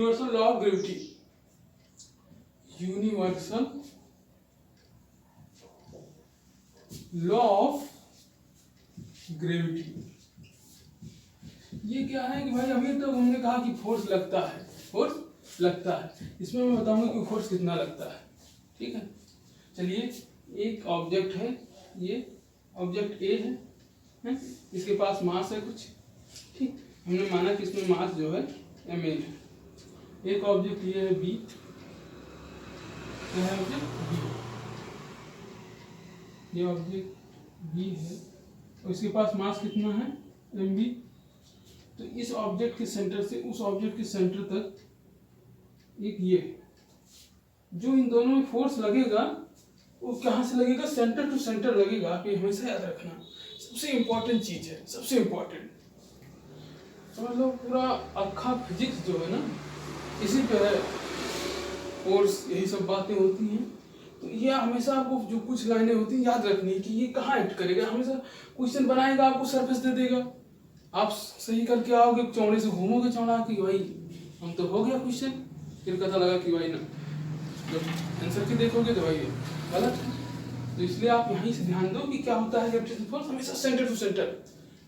Universal law of gravity, universal law of gravity. ये क्या है कि भाई अभी तो हमने कहा कि फोर्स लगता है, फोर्स लगता है। इसमें मैं बताऊंगा कि फोर्स कितना लगता है। ठीक है, चलिए एक ऑब्जेक्ट है, ये ऑब्जेक्ट ए है, इसके पास मास है कुछ, ठीक, हमने माना कि इसमें मास जो है ml है। एक ऑब्जेक्ट ये है बी, है ऑब्जेक्ट बी, ये ऑब्जेक्ट बी है और इसके पास मास कितना है mb। तो इस ऑब्जेक्ट के सेंटर से उस ऑब्जेक्ट के सेंटर तक एक ये जो इन दोनों में फोर्स लगेगा वो कहाँ से लगेगा, सेंटर टू सेंटर लगेगा। आप ये हमेशा याद रखना, सबसे इंपॉर्टेंट चीज है, सबसे इंपॉर्टेंट। समझ लो पूरा अक्खा फिजिक्स जो है ना इसी पे है, फोर्स यही सब बातें होती हैं। तो ये हमेशा आपको जो कुछ लाइनें होती हैं याद रखनी है कि ये कहाँ एक्ट करेगा। हमेशा क्वेश्चन बनाएगा, आपको सरफेस दे देगा, आप सही करके आओगे, चौड़े से घूमोगे चौड़ा कि भाई हम तो हो गया क्वेश्चन, फिर पता लगा कि भाई ना जब आंसर की देखोगे तो भाई गलत है। तो इसलिए आप यहीं से ध्यान दो कि क्या होता है ग्रेविटेशनल फोर्स, हमेशा सेंटर टू सेंटर।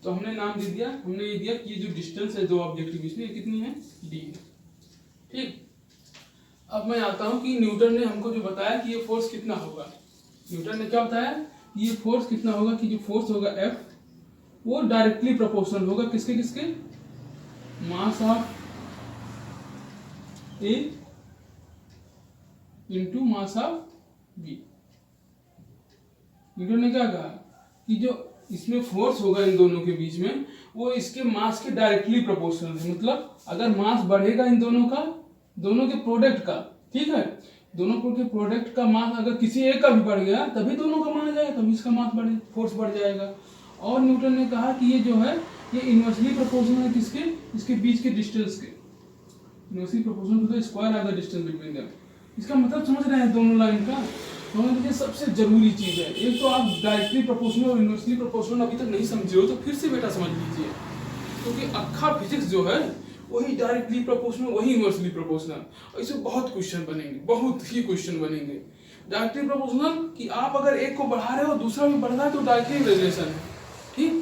तो हमने नाम दे दिया, हमने ये दिया कि ये जो डिस्टेंस है दो ऑब्जेक्ट के बीच में ये कितनी है, डी है। ठीक, अब मैं आता हूं कि न्यूटन ने हमको जो बताया कि ये फोर्स कितना होगा। न्यूटन ने क्या बताया कि ये फोर्स कितना होगा, कि जो फोर्स होगा F वो डायरेक्टली प्रोपोर्शनल होगा किसके किसके, mass of A into mass of B। Newton ने क्या कहा कि जो इसमें फोर्स होगा इन दोनों के बीच में वो इसके मास के डायरेक्टली प्रोपोर्शनल है। मतलब अगर मास बढ़ेगा इन दोनों का, दोनों के प्रोडक्ट का, ठीक है, दोनों के प्रोडक्ट का मास अगर किसी एक का भी बढ़ गया तभी दोनों का माना जाएगा, तभी इसका मास बढ़े, फोर्स बढ़ जाएगा। और न्यूटन ने कहा कि ये जो है ये इनवर्सली प्रोपोर्शनल है किसके, इसके बीच के डिस्टेंस के, inversely proportional to the square of the distance between them. इसका मतलब समझ रहे हैं दोनों लाइन का। समझ लीजिए सबसे जरूरी चीज है। एक तो आप डायरेक्टली प्रोपोर्शनल और इनवर्सली प्रोपोर्शनल अभी तक नहीं समझे हो तो फिर से बेटा समझ लीजिए, क्योंकि अक्खा फिजिक्स जो है वही डायरेक्टली प्रोपोर्शनल वही इनवर्सली प्रोपोर्शनल, और इसमें बहुत क्वेश्चन बनेंगे, बहुत ही क्वेश्चन बनेंगे। डायरेक्टली प्रोपोर्शनल कि आप अगर एक को बढ़ा रहे हो दूसरा भी बढ़ रहा है तो डायरेक्टली रिलेशन है। ठीक,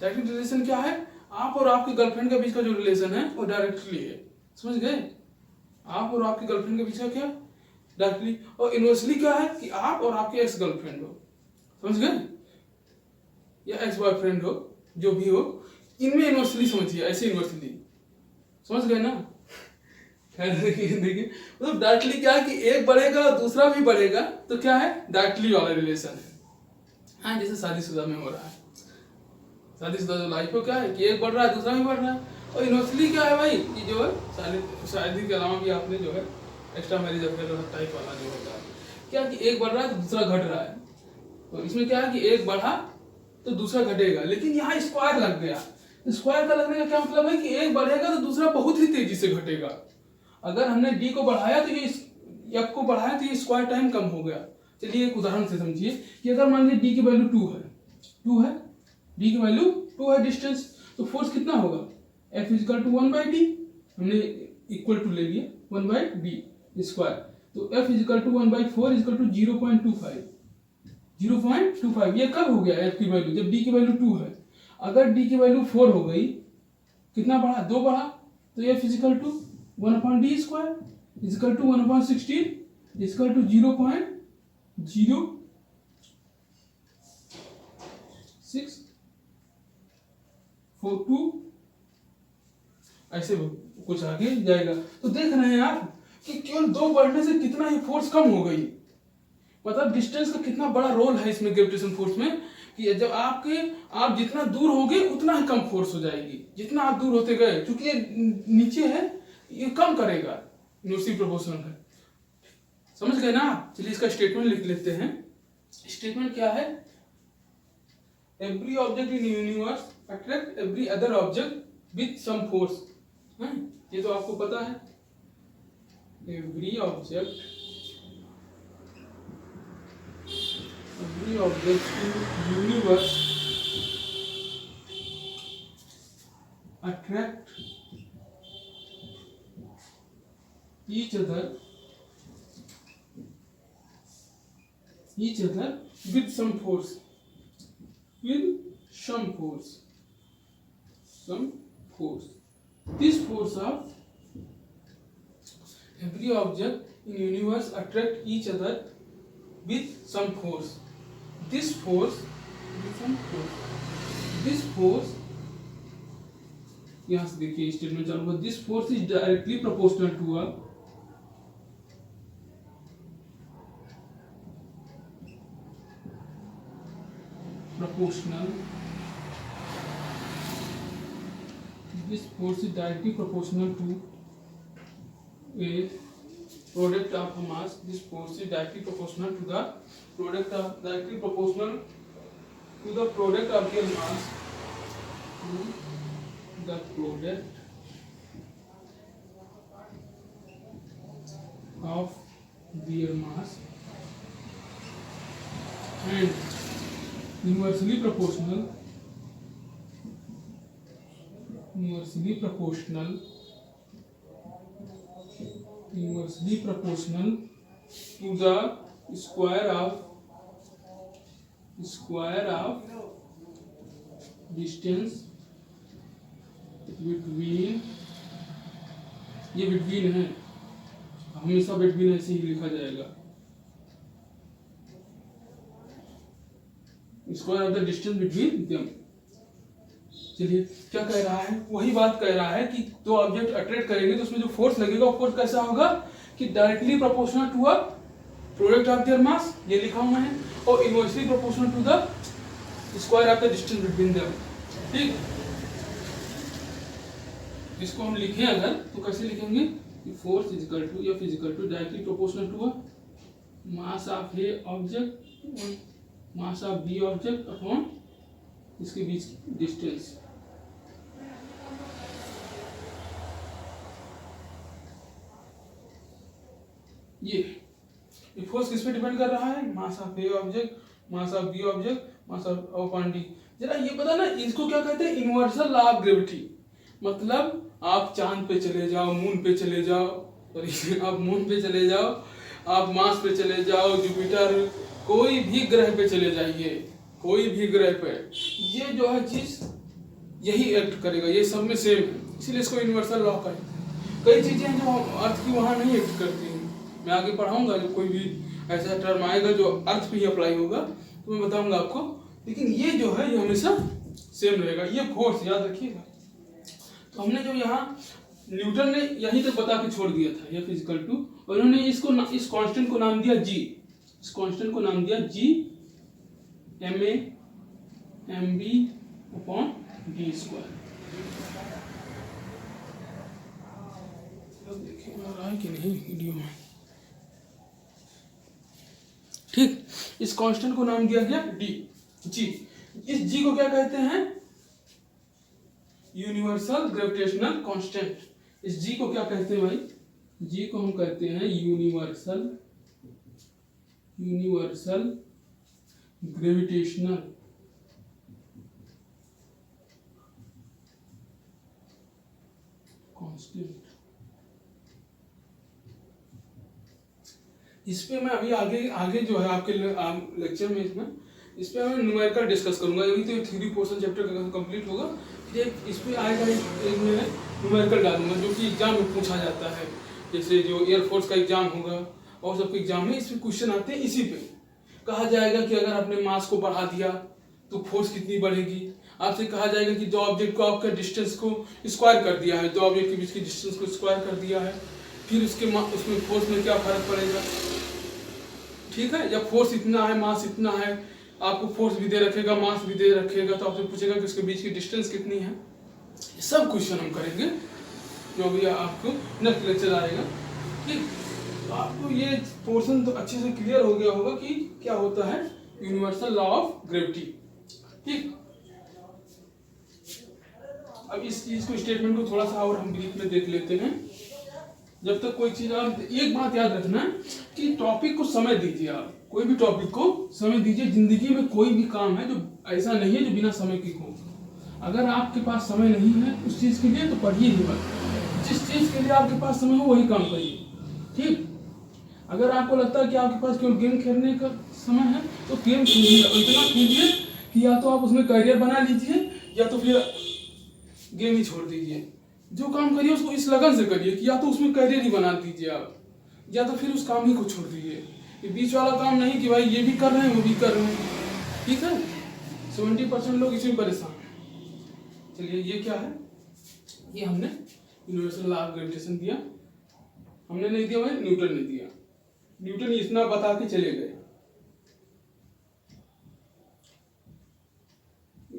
डायरेक्टली रिलेशन क्या है, आप और आपके गर्लफ्रेंड के बीच का जो रिलेशन है वो डायरेक्टली है, समझ गए, आप और आपकी गर्लफ्रेंड के बीच का क्या डायरेक्टली। और इनवर्सली क्या है कि आप और आपके एक्स गर्लफ्रेंड हो, समझ गए, या एक्स बॉयफ्रेंड हो, जो भी हो, इनमें इनवर्सली समझिए, ऐसे इनवर्सली, समझ गए ना। देखिए मतलब डायरेक्टली क्या है कि एक बढ़ेगा दूसरा भी बढ़ेगा तो क्या है, डायरेक्टली वाला रिलेशन है। हाँ, जैसे शादीशुदा में हो रहा है, शादीशुदा जो लाइफ हो क्या है कि एक बढ़ रहा है दूसरा भी बढ़ रहा है। और इनवर्सली क्या है भाई कि जो है शादी के अलावा भी आपने जो है एक्स्ट्रा मैरिज अफेयर टाइप वाला जो होता है क्या कि एक बढ़ रहा है तो दूसरा घट रहा है। तो इसमें क्या है कि एक बढ़ा तो दूसरा घटेगा, लेकिन यहाँ स्क्वायर लग गया। स्क्वायर का लगने का क्या मतलब है कि एक बढ़ेगा तो दूसरा बहुत ही तेजी से घटेगा। अगर हमने डी को बढ़ाया तो ये एफ को बढ़ाया तो ये स्क्वायर टाइम कम हो गया। चलिए एक उदाहरण से समझिए कि अगर मान लीजिए डी की वैल्यू 2 है, डी की वैल्यू 2 है डिस्टेंस, तो फोर्स कितना होगा, F इक्वल टू 1/d, हमने इक्वल टू ले लिया 1/d स्क्वायर, तो F equal to 1/4 equal to 0.25। ये कब हो गया F की वैल्यू, जब D की वैल्यू 2 है। अगर D की वैल्यू 4 हो गई, कितना बढ़ा, 2 बढ़ा, तो F equal to 1/d square equal to 1/16 equal to 0.0642, ऐसे कुछ आगे जाएगा। तो देख रहे हैं आप कि केवल 2 बढ़ने से कितना ही फोर्स कम हो गई। मतलब डिस्टेंस का कितना बड़ा रोल है इसमें ग्रेविटेशन फोर्स में, कि जब आप जितना दूर होगे उतना ही कम फोर्स हो जाएगी, जितना आप दूर होते गए, क्योंकि ये नीचे है ये कम करेगा, इनवर्सली प्रोपोर्शनल है, समझ गए ना। चलिए इसका स्टेटमेंट लिख लेते हैं। स्टेटमेंट क्या है, every object in universe attract every other object with some force. ये तो आपको पता है, every object in universe attract each other with some force, this force of every object in universe attract each other with some force. This force यहाँ से देखिए statement चालू हुआ, this force is directly proportional to a this force is directly proportional to a product of a mass. This force is directly proportional to the product of the product of their mass, the product of their mass and inversely proportional to the square of distance between, ये between है, हमेशा between ऐसे ही लिखा जाएगा, square of the distance between them. चलिए क्या कह रहा है, वही बात कह रहा है कि दो ऑब्जेक्ट अट्रैक्ट करेंगे तो उसमें जो फोर्स लगेगा वो फोर्स कैसा होगा कि directly proportional to a product of their mass, ये लिखा हुआ है, और inversely proportional to the square of the distance between them. ठीक, इसको हम लिखें अगर तो कैसे लिखेंगे कि force is equal to F is equal to directly proportional to a mass of A object mass of B object upon इसके बीच डिस्टेंस। ये फोर्स किस पे डिपेंड कर रहा है, mass of A object, mass of B object, mass of upon D. जरा ये पता ना इसको क्या कहते हैं, यूनिवर्सल लॉ ऑफ ग्रेविटी। मतलब आप चांद पे चले जाओ, मून पे चले जाओ, आप मून पे चले जाओ, आप मार्स पे चले जाओ, जुपिटर, कोई भी ग्रह पे चले जाइए, कोई भी ग्रह पे, ये जो है चीज यही एक्ट करेगा, ये सब में सेम है, इसीलिए इसको यूनिवर्सल लॉ कहते हैं। कई चीजें हैं जो अर्थ की वहां नहीं एक्ट करती हैं, मैं आगे पढ़ाऊंगा, जो कोई भी ऐसा टर्म आएगा जो अर्थ पे ही अप्लाई होगा तो मैं बताऊंगा आपको, लेकिन ये जो है ये हमेशा सेम रहेगा। ये फोर्स याद रखिएगा। तो हमने जो यहाँ न्यूटन ने यहीं तक बता के छोड़ दिया था, ये फिजिकल टू, और उन्होंने इसको इस कांस्टेंट को नाम दिया जी, इस कांस्टेंट को नाम दिया जी ma mb upon D square. देखिए आ रहा है कि नहीं वीडियो में, ठीक। इस कांस्टेंट को नाम दिया गया डी, जी। इस जी को क्या कहते हैं, यूनिवर्सल ग्रेविटेशनल कांस्टेंट। इस जी को क्या कहते हैं भाई, जी को हम कहते हैं यूनिवर्सल ग्रेविटेशनल कांस्टेंट। इस पे मैं अभी आगे जो है आपके लेक्चर में इस पे मैं न्यूमेरिकल डिस्कस करूंगा। अभी तो थ्योरी पोर्शन चैप्टर का कंप्लीट होगा, फिर इस पे आएगा एक मैं न्यूमेरिकल डालूंगा जो कि एग्जाम में पूछा जाता है, जैसे जो एयरफोर्स का एग्जाम होगा और सबके एग्जाम में इसमें क्वेश्चन आते हैं। इसी पे कहा जाएगा कि अगर आपने मास को बढ़ा दिया तो फोर्स कितनी बढ़ेगी। आपसे कहा जाएगा कि दो ऑब्जेक्ट को आपका डिस्टेंस को स्क्वायर कर दिया है, दो ऑब्जेक्ट के बीच की डिस्टेंस को स्क्वायर कर दिया है, फिर उसमें फोर्स में क्या फर्क पड़ेगा, ठीक है। जब फोर्स इतना है, मास इतना है, आपको फोर्स भी दे रखेगा, मास भी दे रखेगा, तो आपसे पूछेगा कि उसके बीच की डिस्टेंस कितनी है। सब क्वेश्चन हम करेंगे जो भी आपको नेक्स्ट लेक्चर आएगा, ठीक। तो आपको ये पोर्शन तो अच्छे से क्लियर हो गया होगा कि क्या होता है यूनिवर्सल लॉ ऑफ ग्रेविटी, ठीक। अब इस चीज को स्टेटमेंट को थोड़ा सा और हम ब्रीफ में देख लेते हैं। जब तक कोई चीज, आप एक बात याद रखना कि टॉपिक को समय दीजिए, आप कोई भी टॉपिक को समय दीजिए। जिंदगी में कोई भी काम है जो ऐसा नहीं है जो बिना समय की हो। अगर आपके पास समय नहीं है उस चीज के लिए तो पढ़िए ही मत, जिस चीज के लिए आपके पास समय हो वही काम करिए। ठीक। अगर आपको लगता है कि आपके पास केवल गेम खेलने का समय है तो गेम खेलिए, और इतना खेलिए कि या तो आप उसमें करियर बना लीजिए या तो फिर गेम ही छोड़ दीजिए। जो काम करिए उसको इस लगन से करिए कि या तो उसमें करियर ही बना दीजिए आप, या तो फिर उस काम ही को छोड़ दीजिए। ये बीच वाला काम नहीं कि भाई ये भी कर रहे हैं वो भी कर रहे हैं, ठीक है। 70% लोग इसी में परेशान हैं। चलिए ये क्या है, ये हमने यूनिवर्सल लॉ ऑफ ग्रेविटेशन दिया, हमने नहीं दिया भाई, न्यूटन ने दिया। न्यूटन इतना बता के चले गए।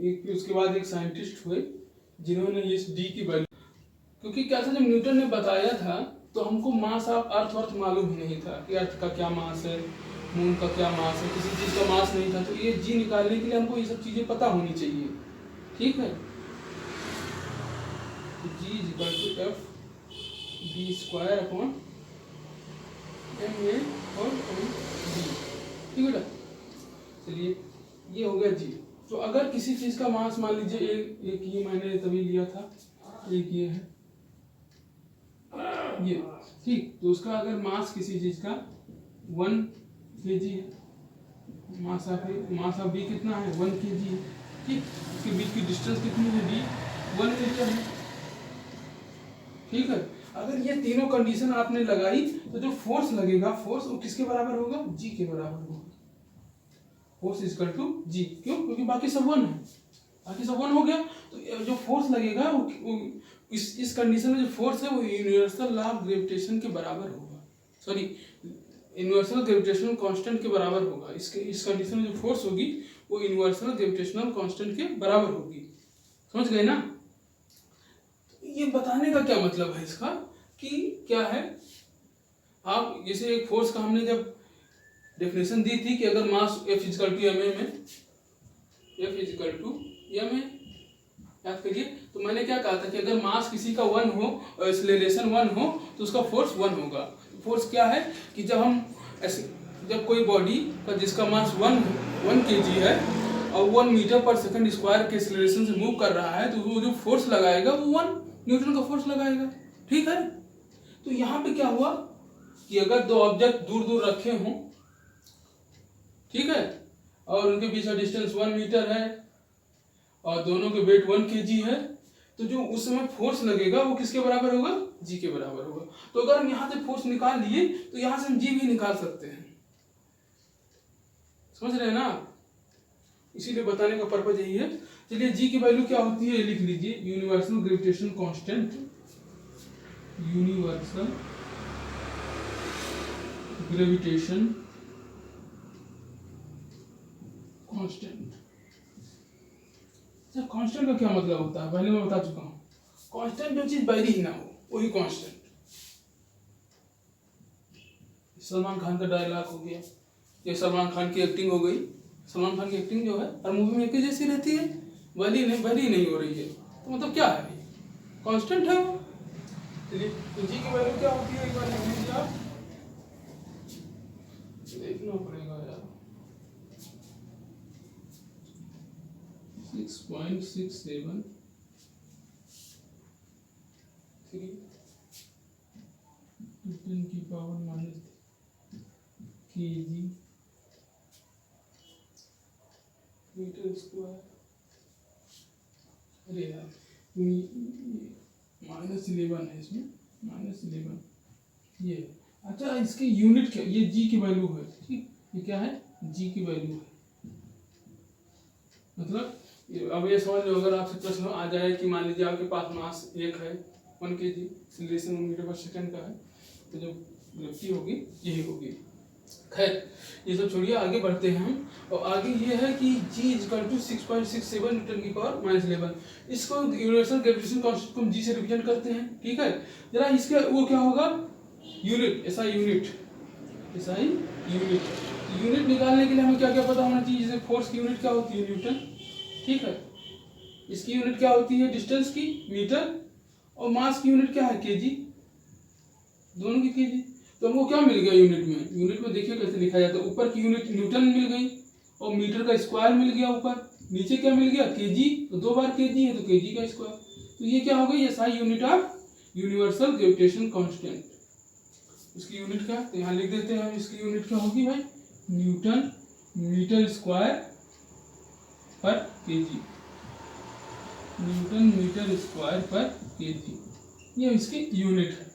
एक उसके बाद एक साइंटिस्ट हुए जिन्होंने इस डी की वैल्यू, क्योंकि क्या था जब न्यूटन ने बताया था तो हमको मास ऑफ अर्थ मालूम ही नहीं था कि अर्थ का क्या मास है, मून का क्या मास है, किसी चीज का मास नहीं था। तो ये जी निकालने के लिए हमको ये सब चीजें पता होनी चाहिए, ठीक है। G is equal to f b square upon m a और एम बी, ठीक है। चलिए ये हो गया जी। तो अगर किसी चीज का मास मान लीजिए एक ये मैंने तभी लिया था, एक ये है ये, ठीक। तो उसका अगर मास किसी चीज का 1 kg है, मास ऑफ बी कितना है 1 kg है, ठीक। उसके बीच की डिस्टेंस कितनी है डी 1 मीटर है, ठीक है। अगर ये तीनों कंडीशन आपने लगाई तो जो फोर्स लगेगा, फोर्स वो किसके बराबर होगा, जी के बराबर होगा। फोर्स इज इक्वल टू जी, क्यों, क्योंकि बाकी सब 1 है, बाकी सब 1 हो गया। तो जो फोर्स लगेगा वो इस कंडीशन में जो फोर्स है वो यूनिवर्सल लॉ ऑफ ग्रेविटेशन के बराबर होगा, सॉरी यूनिवर्सल ग्रेविटेशनल कांस्टेंट के बराबर होगा। इस कंडीशन में जो फोर्स होगी वो यूनिवर्सल ग्रेविटेशनल कांस्टेंट के बराबर होगी, समझ गए ना। ये बताने का क्या मतलब है इसका कि क्या है, आप जैसे एक फोर्स का हमने जब डेफिनेशन दी थी कि अगर mass F equal to M A में, F equal to M A, याद करिए। तो मैंने क्या कहा था कि अगर मास किसी का 1 हो और एक्सेलरेशन 1 हो तो उसका फोर्स 1 होगा। फोर्स क्या है कि जब कोई बॉडी का जिसका मास 1 kg है और 1 मीटर पर सेकंड स्क्वायर के एक्सेलरेशन से मूव कर रहा है तो वो जो फोर्स लगाएगा वो 1 न्यूटन का फोर्स लगाएगा, ठीक है। तो यहाँ पे क्या हुआ कि अगर दो ऑब्जेक्ट दूर दूर रखे हों, ठीक है, और उनके बीच का डिस्टेंस 1 मीटर है और दोनों के वेट 1 kg है, तो जो उस समय फोर्स लगेगा वो किसके बराबर होगा, जी के बराबर होगा। तो अगर हम यहाँ से फोर्स निकाल लिए तो यहाँ से हम जी भी निकाल सकते हैं, समझ रहे हैं ना। इसीलिए बताने का पर्पज यही है। चलिए जी की वैल्यू क्या होती है लिख लीजिए, universal gravitation constant, universal gravitation constant. अच्छा कांस्टेंट का क्या मतलब होता है, पहले मैं बता चुका हूँ। कांस्टेंट जो चीज बैरी ही ना हो वही कांस्टेंट। सलमान खान का डायलॉग हो गया, ये सलमान खान की एक्टिंग हो गई। सलमान खान की एक्टिंग जो है हर मूवी में एक ही जैसी रहती है, बड़ी नहीं हो रही है, तो मतलब क्या है, कांस्टेंट है वो। चलिए तो जी की वैल्यू क्या होती है एक बार लिख लीजिए आप, देखना पड़ेगा यार। 6.67 10 की power minus kg metre square. अरे यार -11 है इसमें, -11 ये। अच्छा इसकी यूनिट क्या, ये जी की वैल्यू है, ठीक। ये क्या है, जी की वैल्यू है। मतलब अब ये समझ लो, अगर आपसे प्रश्न आ जाए कि मान लीजिए आपके पास मास 1 है 1 kg, एक्सेलरेशन 1 मीटर पर सेकंड का है, तो जो ग्रेविटी होगी यही होगी। खैर ये सब छोड़िए, आगे बढ़ते हैं हम। और आगे ये है कि G इक्वल टू 6.67 न्यूटन की पावर -11। इसको यूनिवर्सल ग्रेविटेशन कांस्टेंट को हम G से रिप्रेजेंट करते हैं, ठीक है। जरा इसके वो क्या होगा, unit, SI unit, SI unit निकालने के लिए हमें क्या क्या पता होना चाहिए। जैसे फोर्स की यूनिट क्या होती है, न्यूटन, ठीक है। इसकी यूनिट क्या होती है, डिस्टेंस की, मीटर, और मास की यूनिट क्या है, kg, दोनों की kg। तो हमको क्या मिल गया यूनिट में देखिए कैसे लिखा जाता है। ऊपर की यूनिट न्यूटन मिल गई और मीटर का स्क्वायर मिल गया ऊपर, नीचे क्या मिल गया, kg, तो 2 बार kg है तो kg का स्क्वायर। तो ये क्या हो गई, SI unit of universal gravitation constant. इसकी यूनिट क्या, तो यहाँ लिख देते हैं हम, इसकी यूनिट क्या होगी भाई, न्यूटन मीटर स्क्वायर पर केजी, न्यूटन मीटर स्क्वायर पर केजी, ये इसकी यूनिट है।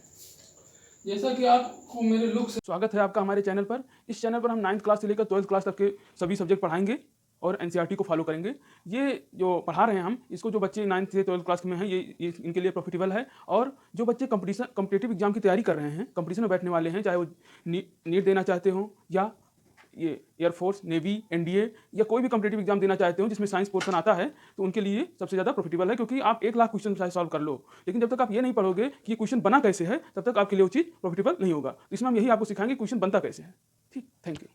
जैसा कि आपको मेरे लुक से स्वागत है आपका हमारे चैनल पर। इस चैनल पर हम 9th क्लास से लेकर 12th क्लास तक के सभी सब्जेक्ट पढ़ाएंगे और एनसीईआरटी को फॉलो करेंगे। ये जो पढ़ा रहे हैं हम, इसको जो बच्चे 9th से 12th क्लास में हैं, ये इनके लिए प्रॉफिटेबल है। और जो बच्चे कॉम्पिटिटिव एग्जाम की तैयारी कर रहे हैं, कंपटीशन में बैठने वाले हैं, चाहे वो नीट देना चाहते हो या ये एयरफोर्स, नेवी, एनडीए या कोई भी कॉम्पिटिटिव एग्जाम देना चाहते हो जिसमें साइंस पोर्शन आता है, तो उनके लिए सबसे ज़्यादा प्रॉफिटेबल है, क्योंकि आप 1 लाख क्वेश्चन चाहे सॉल्व कर लो, लेकिन जब तक आप ये नहीं पढ़ोगे कि ये क्वेश्चन बना कैसे है, तब तक आपके लिए वो चीज़ प्रॉफिटेबल नहीं होगा। तो इसमें हम यही आपको सिखाएंगे क्वेश्चन बनता कैसे है। ठीक, थैंक यू।